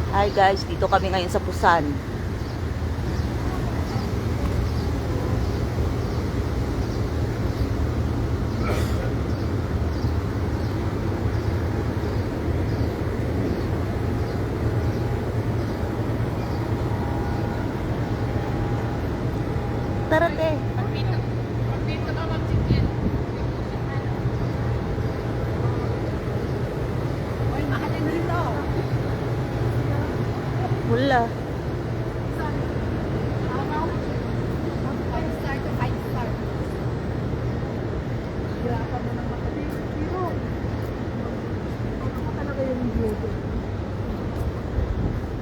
Hi guys, dito kami ngayon sa Pusan. Tara te. Dito ka mag-chicken. Uy, mahal din dito. Wala. Araw. 5 star to 5 star. Hirapan mo ng matabi. Pero, ano talaga yung beauty?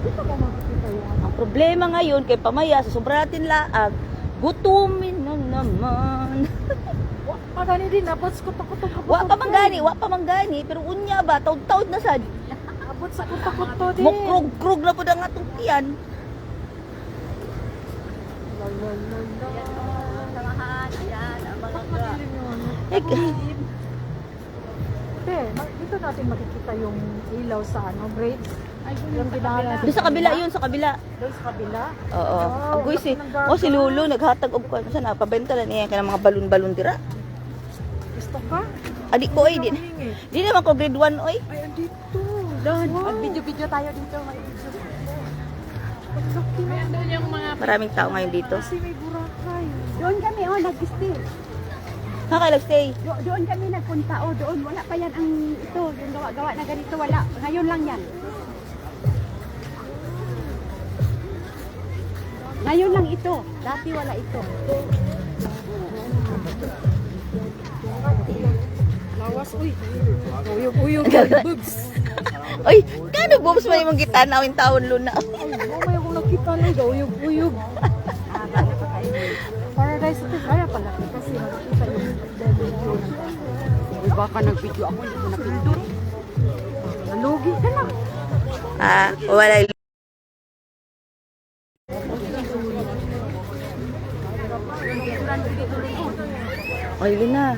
Dito ba makikita yung ano? Ang problema ngayon kay Pamaya sa sobra natin laag, gutumin na naman. Pagani din, abot sa kuto-kuto. Wa pa manggani, pero unya ba taud-taud na sad. Abot sa kuto-kuto din. Mukrog-krog na pud ang atong tiyan. Samahan, ayan, ang mga ka. Dito natin makikita yung ilaw sa ano, braids. Yung ginara. Doon sa kabila yun, sa kabila. Doon sa kabila. Oo. Wow, Agoy si laki ng si Lulu naghatag og kuan sa napabenta lang niya kanang mga balon-balon dira. Gusto ka? Adik ko ay di. Di naman ko grade 1 oy. Ay, andito. Doon. Wow. Mag-video-video tayo dito. May video. Pagkakti na. Doon yung mga... Maraming tao ngayon dito. Kasi may Boracay. Doon kami, nag-stay. Naka-stay. Doon kami nagpunta, doon. Wala pa yan ang ito. Yung gawa-gawa na ganito, wala. Ngayon lang yan. Ngayon lang ito. Dati wala ito. Lawas, uy. Uyog-uyog. Boobs. Oy, kano bobs man imong gitanaw in taon luna. Ay, mamay akong nakita na uyog-uyog. Paradise ito. Kaya pala. Kasi nakikita yung video. Uy, baka nag-video ako. Hindi ko napindot. Nalugi ka na. Wala. Ay, yun na.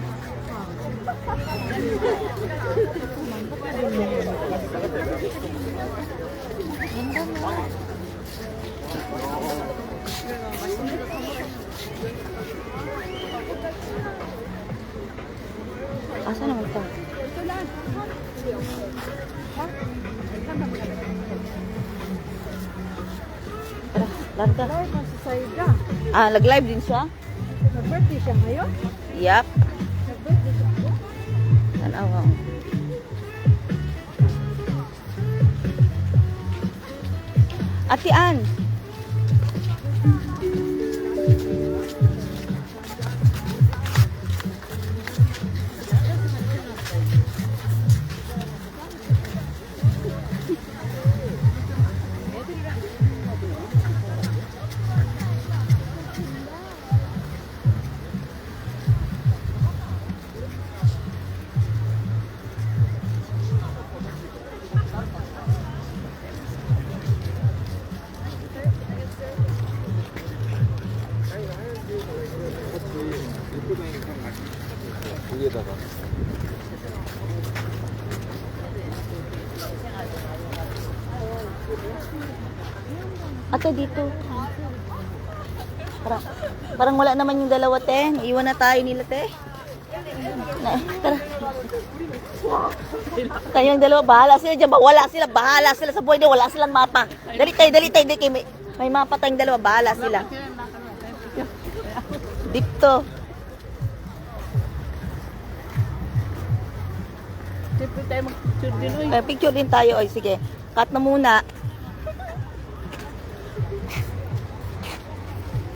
Asa naman ito? Tara, larga. Live ang Saida. Nag-live din siya? Nag-birthday siya ngayon? Yap. Nag-birthday siya. Tanawa. Ate Ann. 위에다가 Ate dito. Parang wala naman yung dalawa, te. Iwan na tayo nila, te. Tara. Kayong dalawa, bahala sila dyan. Wala sila, bahala sila sa buhay nila. Wala silang mapa. Dali tayo. May mapa tayong dalawa, bahala sila. Dito. Siyempre tayo mag-picture din. Picture din tayo. Oy, sige. Cut na muna.